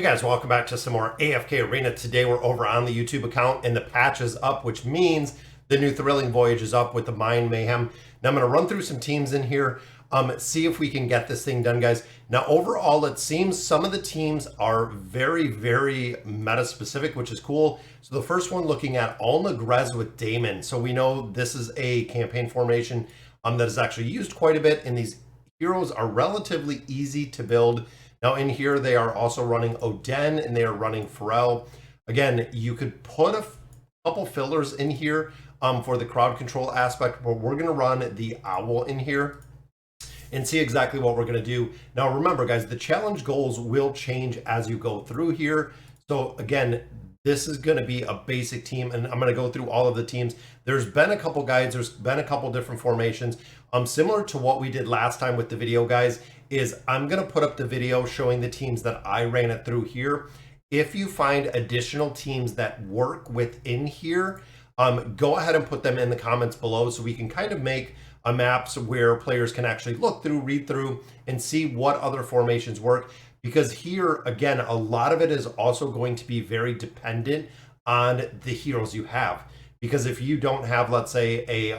Guys, welcome back to some more AFK Arena. Today we're over on the YouTube account and the patch is up, which means the new Thrilling Voyage is up with the Mayhem. Now I'm going to run through some teams in here, see if we can get this thing done, guys. Now overall, it seems some of the teams are very meta specific, which is cool. So the first one looking at Ulna Scarlet with Damon. So we know this is a campaign formation that is actually used quite a bit, and these heroes are relatively easy to build. Now in here, they are also running Oden and they are running Pharrell. Again, you could put a couple fillers in here for the crowd control aspect, but we're gonna run the Owl in here and see exactly what we're gonna do. Now remember guys, the challenge goals will change as you go through here. So again, this is gonna be a basic team and I'm gonna go through all of the teams. There's been a couple guides, there's been a couple different formations. Similar to what we did last time with the video, guys, is I'm gonna put up the video showing the teams that I ran it through here. If you find additional teams that work within here, go ahead and put them in the comments below so we can kind of make a maps where players can actually look through, read through, and see what other formations work. Because here, again, a lot of it is also going to be very dependent on the heroes you have. Because if you don't have, let's say, a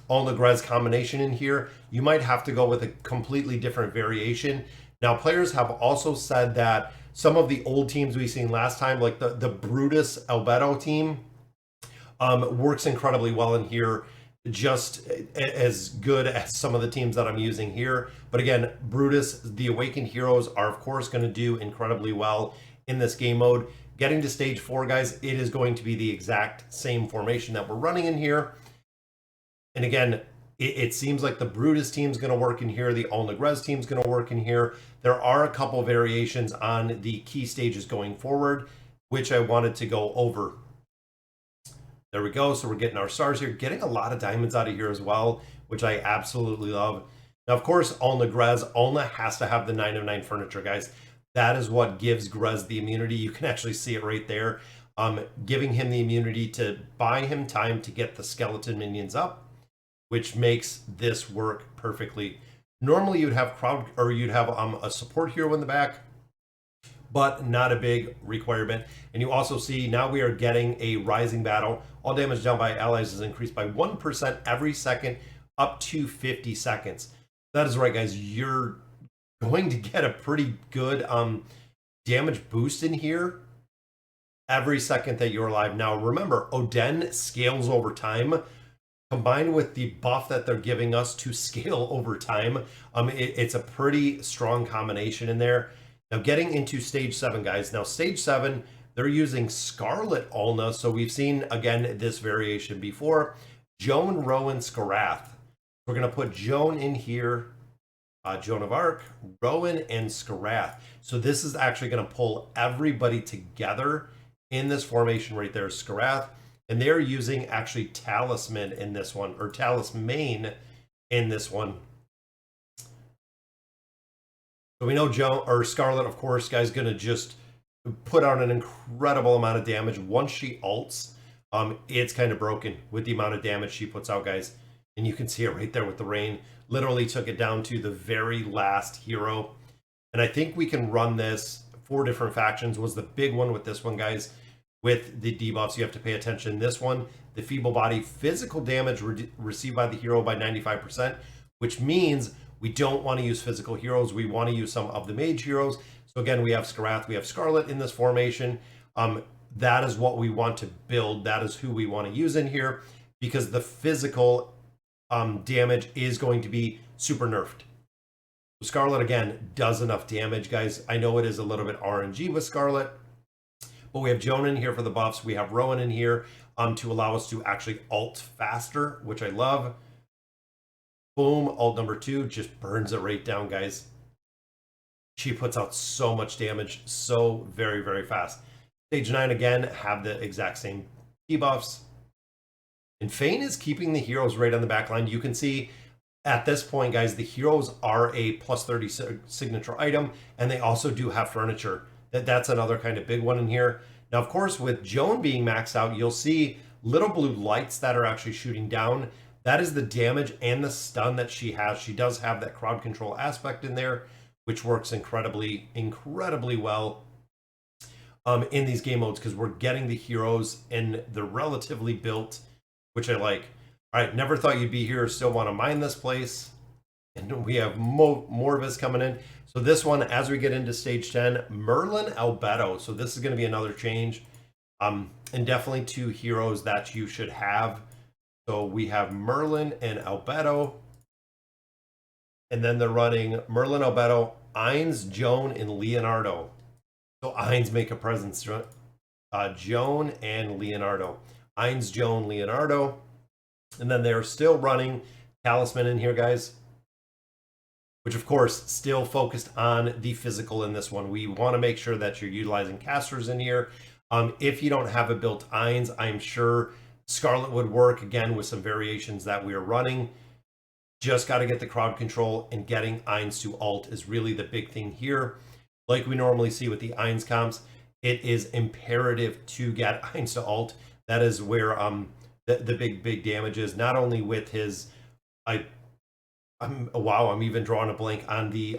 Ulna Scarlet combination in here, you might have to go with a completely different variation. Now, players have also said that some of the old teams we've seen last time, like the Brutus Alberto team, works incredibly well in here, just as good as some of the teams that I'm using here. But again, Brutus, the Awakened Heroes are of course going to do incredibly well in this game mode. Getting to stage 4, guys, it is going to be the exact same formation that we're running in here. And again, it seems like the Brutus team is going to work in here. The Ulna Scarlet team is going to work in here. There are a couple variations on the key stages going forward, which I wanted to go over. There we go. So we're getting our stars here, getting a lot of diamonds out of here as well, which I absolutely love. Now, of course, Ulna Scarlet, Ulna has to have the 9 of 9 furniture, guys. That is what gives Scarlet the immunity. You can actually see it right there. Giving him the immunity to buy him time to get the skeleton minions up, which makes this work perfectly. Normally you'd have a support hero in the back, but not a big requirement. And you also see now we are getting a rising battle. All damage done by allies is increased by 1% every second up to 50 seconds. That is right, guys. You're going to get a pretty good damage boost in here every second that you're alive. Now remember, Oden scales over time. Combined with the buff that they're giving us to scale over time, it's a pretty strong combination in there. Now getting into stage 7, guys. Now stage 7, they're using Scarlet Ulna. So we've seen, again, this variation before. Joan, Rowan, Scarlet. We're going to put Joan in here. Joan of Arc, Rowan, and Scarlet. So this is actually going to pull everybody together in this formation right there, Scarlet. And they're using actually Talisman in this one, or Talisman in this one. So we know Joan or Scarlet, of course, guys, gonna just put out an incredible amount of damage. Once she ults, it's kind of broken with the amount of damage she puts out, guys. And you can see it right there with the rain. Literally took it down to the very last hero. And I think we can run this 4 different factions was the big one with this one, guys. With the debuffs, you have to pay attention. This one, the feeble body physical damage received by the hero by 95%, which means we don't want to use physical heroes. We want to use some of the mage heroes. So again, we have Scarlet, we have Scarlet in this formation. That is what we want to build. That is who we want to use in here because the physical damage is going to be super nerfed. Scarlet, again, does enough damage, guys. I know it is a little bit RNG with Scarlet, but we have Joan in here for the buffs. We have Rowan in here to allow us to actually ult faster, which I love. Boom, ult number 2 just burns it right down, guys. She puts out so much damage so very fast. Stage 9, again, have the exact same debuffs. And Fane is keeping the heroes right on the back line. You can see at this point, guys, the heroes are a plus 30 signature item, and they also do have furniture. That's another kind of big one in here. Now, of course, with Joan being maxed out, you'll see little blue lights that are actually shooting down. That is the damage and the stun that she has. She does have that crowd control aspect in there, which works incredibly well. in these game modes, because we're getting the heroes and they're relatively built, which I like. All right, never thought you'd be here. Still want to mine this place. And we have more of us coming in. So this one, as we get into stage 10, Merlin Alberto. So this is going to be another change. And definitely 2 heroes that you should have. So we have Merlin and Alberto. And then they're running Merlin Alberto, Ainz, Joan, and Leonardo. So Ainz make a presence. Joan and Leonardo. Ainz, Joan, Leonardo. And then they're still running Talisman in here, guys. Which, of course, still focused on the physical in this one. We want to make sure that you're utilizing casters in here. If you don't have a built Ainz, I'm sure Scarlet would work, again, with some variations that we are running. Just got to get the crowd control, and getting Ainz to ult is really the big thing here. Like we normally see with the Ainz comps, it is imperative to get Ainz to ult. That is where the big damage is, not only with his... I'm even drawing a blank on the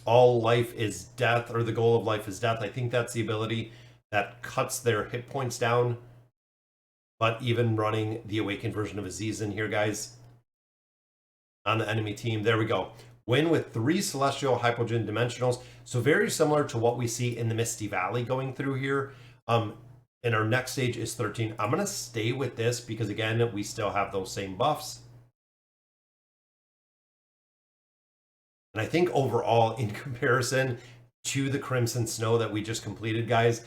all life is death, or the goal of life is death. I think that's the ability that cuts their hit points down. But even running the awakened version of Aziz in here, guys, on the enemy team, there we go. Win with 3 celestial hypogean dimensionals. So very similar to what we see in the Misty Valley going through here. And our next stage is 13. I'm going to stay with this because, again, we still have those same buffs. And I think overall, in comparison to the Crimson Snow that we just completed, guys,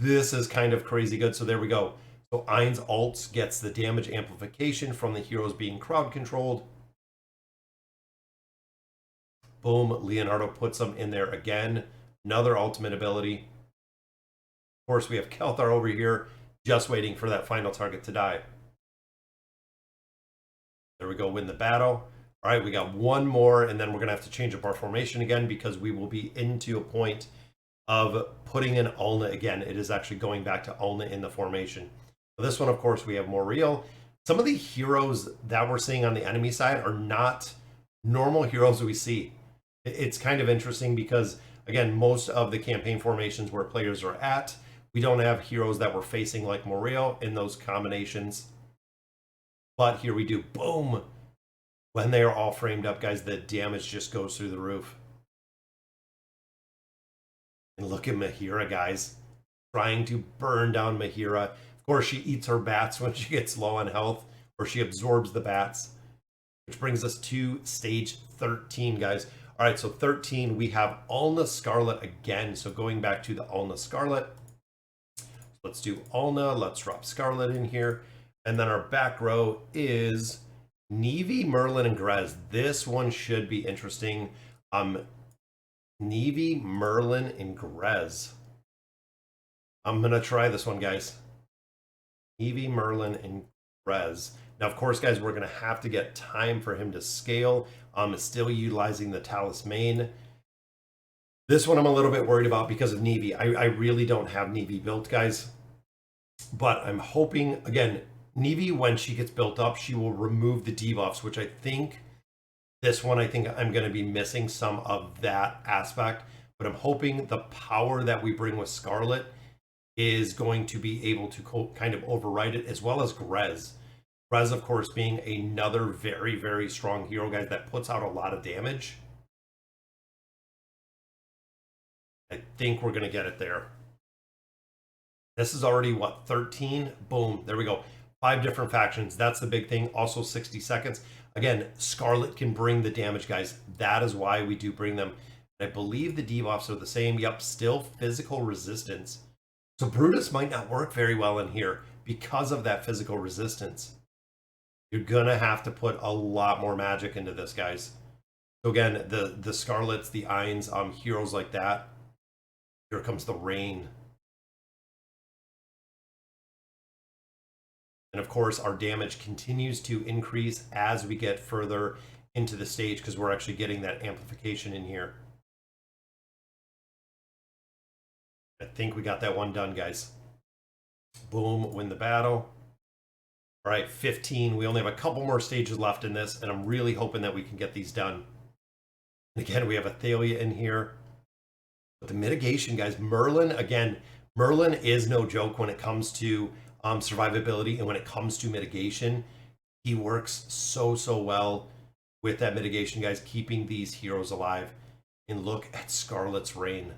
this is kind of crazy good. So there we go. So Ainz ults gets the damage amplification from the heroes being crowd controlled. Boom, Leonardo puts them in there again. Another ultimate ability. Of course, we have Kelthar over here, just waiting for that final target to die. There we go, win the battle. All right, we got one more, and then we're going to have to change up our formation again because we will be into a point of putting in Ulna again. It is actually going back to Ulna in the formation. For this one, of course, we have more real. Some of the heroes that we're seeing on the enemy side are not normal heroes we see. It's kind of interesting because, again, most of the campaign formations where players are at, we don't have heroes that we're facing like Moreo in those combinations. But here we do. Boom! When they are all framed up, guys, the damage just goes through the roof. And look at Mahira, guys. Trying to burn down Mahira. Of course, she eats her bats when she gets low on health, or she absorbs the bats. Which brings us to stage 13, guys. All right, so 13, we have Ulna Scarlet again. So going back to the Ulna Scarlet. Let's do Ulna. Let's drop Scarlet in here. And then our back row is Neve, Merlin, and Grez. This one should be interesting. Neve, Merlin, and Grez. I'm going to try this one, guys. Neve, Merlin, and Grez. Now, of course, guys, we're going to have to get time for him to scale. Still utilizing the Talisman. This one I'm a little bit worried about because of Neve. I really don't have Neve built, guys. But I'm hoping, again, Neve, when she gets built up, she will remove the debuffs, which I think this one, I think I'm going to be missing some of that aspect. But I'm hoping the power that we bring with Scarlet is going to be able to kind of override it, as well as Grez. Grez, of course, being another very, very strong hero, guys, that puts out a lot of damage. I think we're going to get it there. This is already, what, 13? Boom, there we go. 5 different factions. That's the big thing. Also 60 seconds. Again, Scarlet can bring the damage, guys. That is why we do bring them. And I believe the debuffs are the same. Yep, still physical resistance. So Brutus might not work very well in here because of that physical resistance. You're going to have to put a lot more magic into this, guys. So again, the Scarlets, the Ainz, heroes like that. Here comes the rain. And of course, our damage continues to increase as we get further into the stage because we're actually getting that amplification in here. I think we got that one done, guys. Boom, win the battle. All right, 15. We only have a couple more stages left in this, and I'm really hoping that we can get these done. And again, we have Athalia in here. But the mitigation, guys, Merlin, again, Merlin is no joke when it comes to survivability, and when it comes to mitigation, he works so well with that mitigation, guys, keeping these heroes alive. And look at Scarlet's Reign.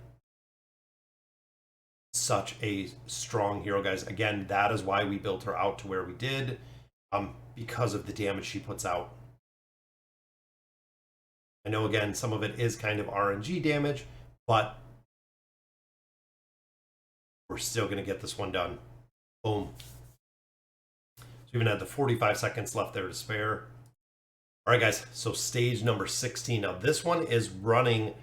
Such a strong hero, guys. Again, that is why we built her out to where we did, because of the damage she puts out. I know, again, some of it is kind of RNG damage, but we're still going to get this one done. Boom. So we even had the 45 seconds left there to spare. All right, guys, so stage number 16. Now, this one is running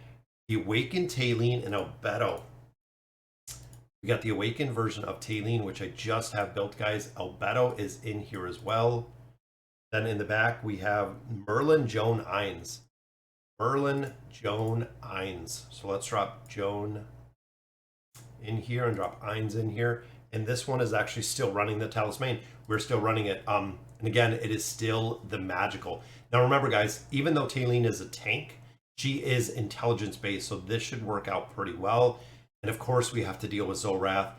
the Awakened Taline and Alberto. We got the Awakened version of Taline, which I just have built, guys. Alberto is in here as well. Then in the back, we have Merlin Joan Ines. Merlin Joan Ines. So let's drop Joan in here and drop Ines in here. And this one is actually still running the Talisman. We're still running it. And again, it is still the magical. Now remember, guys, even though Taline is a tank, she is intelligence based, so this should work out pretty well. And of course, we have to deal with Zorath.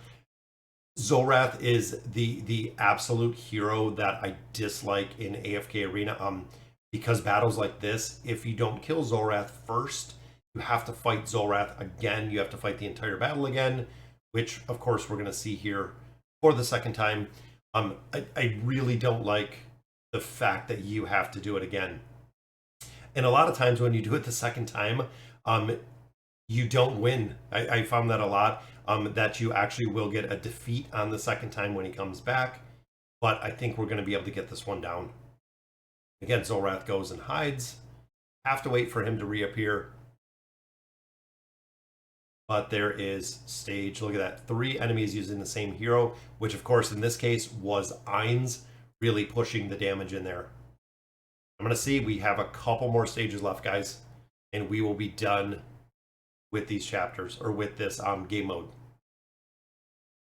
Zorath is the absolute hero that I dislike in AFK Arena. Because battles like this, if you don't kill Zorath first, you have to fight Zorath again. You have to fight the entire battle again, which of course we're going to see here for the second time. I really don't like the fact that you have to do it again. And a lot of times when you do it the second time, you don't win. I found that a lot, that you actually will get a defeat on the second time when he comes back. But I think we're going to be able to get this one down. Again, Zorath goes and hides. Have to wait for him to reappear. But there is stage. Look at that. 3 enemies using the same hero, which of course in this case was Ines, really pushing the damage in there. I'm going to see, we have a couple more stages left, guys, and we will be done with these chapters, or with this game mode.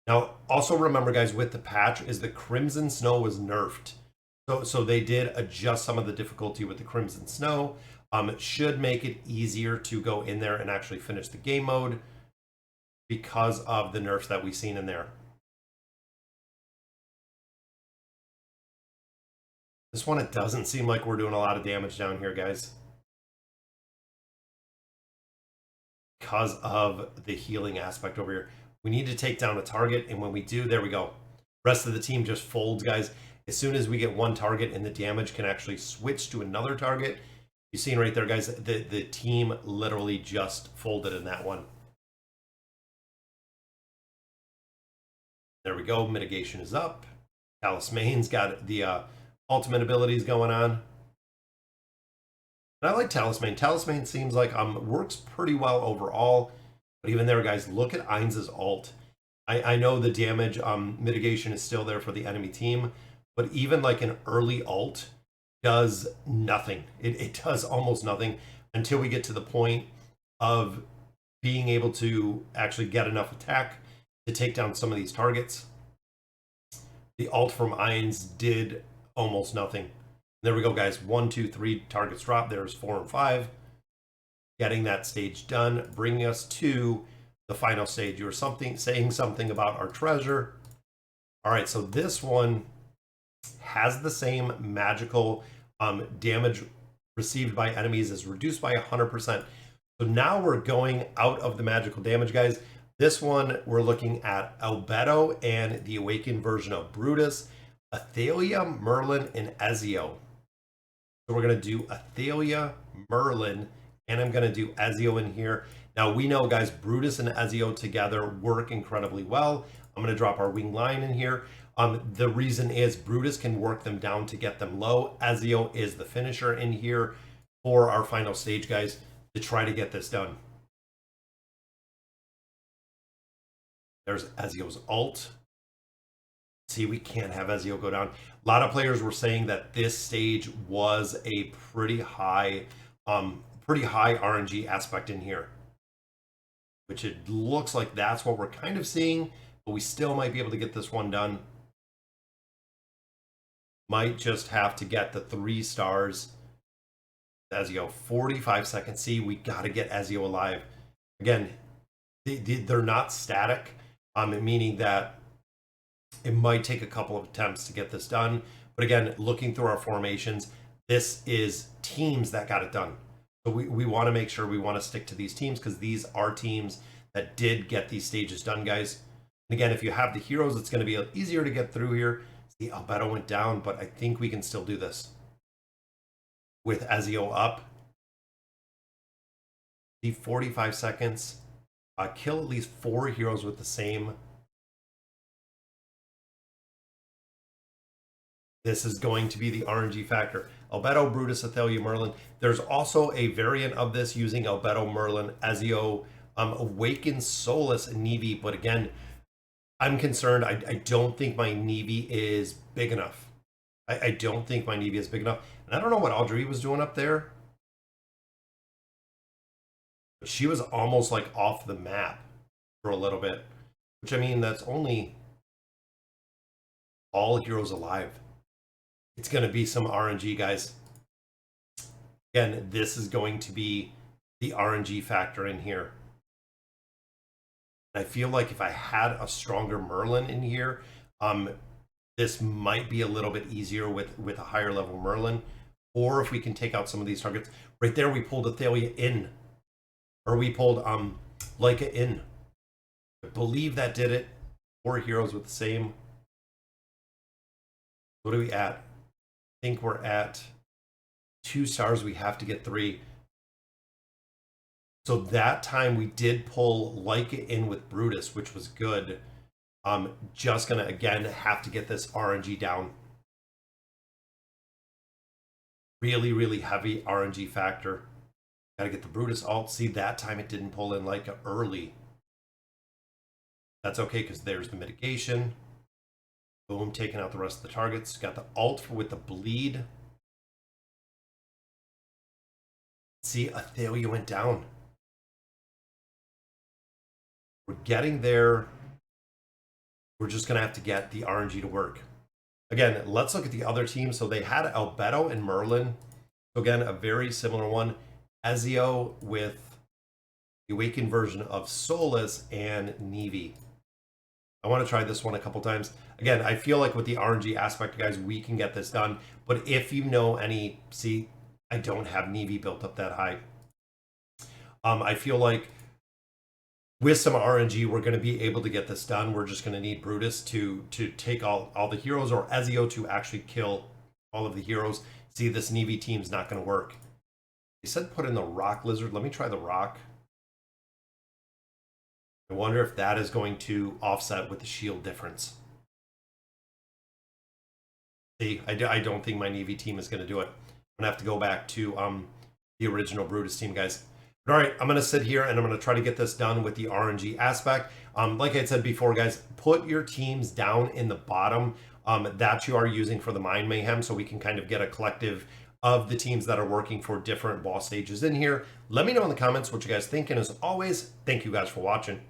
Now, also remember, guys, with the patch is the Crimson Snow was nerfed. So they did adjust some of the difficulty with the Crimson Snow. It should make it easier to go in there and actually finish the game mode because of the nerfs that we've seen in there. This one, it doesn't seem like we're doing a lot of damage down here, guys, because of the healing aspect over here. We need to take down a target, and when we do, there we go. Rest of the team just folds, guys. As soon as we get one target and the damage can actually switch to another target, you've seen right there, guys, the team literally just folded in that one. There we go. Mitigation is up. Talisman's got the ultimate abilities going on. And I like Talisman. Talisman seems like works pretty well overall. But even there, guys, look at Ines' ult. I know the damage mitigation is still there for the enemy team, but even like an early ult does nothing. It does almost nothing until we get to the point of being able to actually get enough attack to take down some of these targets. The ult from Ines did almost nothing. There we go, guys. 1, 2, 3 targets drop. There's 4 and 5. Getting that stage done, bringing us to the final stage. You were saying something about our treasure. All right, so this one has the same magical damage received by enemies is reduced by 100%. So now we're going out of the magical damage, guys. This one, we're looking at Alberto and the Awakened version of Brutus, Athalia, Merlin, and Ezio. So we're going to do Athalia, Merlin, and I'm going to do Ezio in here. Now, we know, guys, Brutus and Ezio together work incredibly well. I'm going to drop our wing line in here. The reason is Brutus can work them down to get them low. Ezio is the finisher in here for our final stage, guys, to try to get this done. There's Ezio's ult. See, we can't have Ezio go down. A lot of players were saying that this stage was a pretty high RNG aspect in here, which it looks like that's what we're kind of seeing, but we still might be able to get this one done. Might just have to get the 3 stars. Ezio, 45 seconds. See, we got to get Ezio alive. Again, they're not static, meaning that it might take a couple of attempts to get this done. But again, looking through our formations, this is teams that got it done. So we want to make sure we want to stick to these teams because these are teams that did get these stages done, guys. And again, if you have the heroes, it's going to be easier to get through here. See, Alberto went down, but I think we can still do this. With Ezio up. See, 45 seconds. Kill at least 4 heroes with the same. This is going to be the RNG factor. Alberto, Brutus, Athalia, Merlin. There's also a variant of this using Alberto, Merlin, Ezio, Awaken, Solus, and Nevi. But again, I'm concerned. I don't think my Nevi is big enough. I don't think my Nevi is big enough. And I don't know what Audrey was doing up there. But she was almost like off the map for a little bit. Which, I mean, that's only all heroes alive. It's going to be some RNG, guys. Again, this is going to be the RNG factor in here. I feel like if I had a stronger Merlin in here, this might be a little bit easier with a higher level Merlin. Or if we can take out some of these targets. Right there, we pulled Athalia in. Or we pulled Leica in. I believe that did it. 4 heroes with the same. What are we at? I think we're at 2 stars. We have to get 3. So that time we did pull Leica in with Brutus, which was good. Just gonna again have to get this RNG down. Really, really heavy RNG factor. Gotta get the Brutus alt. See, that time it didn't pull in Leica early. That's okay, because there's the mitigation. Boom, taking out the rest of the targets. Got the alt with the bleed. See, Athalia went down. We're getting there. We're just going to have to get the RNG to work. Again, let's look at the other teams. So they had Alberto and Merlin. So again, a very similar one. Ezio with the Awakened version of Solus and Nevi. I want to try this one a couple times. Again, I feel like with the RNG aspect, guys, we can get this done. But if you know any, see, I don't have Nevi built up that high. I feel like with some RNG, we're going to be able to get this done. We're just going to need Brutus to take all the heroes, or Ezio to actually kill all of the heroes. See, this Nevi team's not going to work. They said put in the Rock Lizard. Let me try the Rock. I wonder if that is going to offset with the shield difference. See, I don't think my Nevi team is going to do it. I'm going to have to go back to the original Brutus team, guys. But all right, I'm going to sit here and I'm going to try to get this done with the RNG aspect. Like I said before, guys, put your teams down in the bottom that you are using for the Mind Mayhem, so we can kind of get a collective of the teams that are working for different boss stages in here. Let me know in the comments what you guys think. And as always, thank you guys for watching.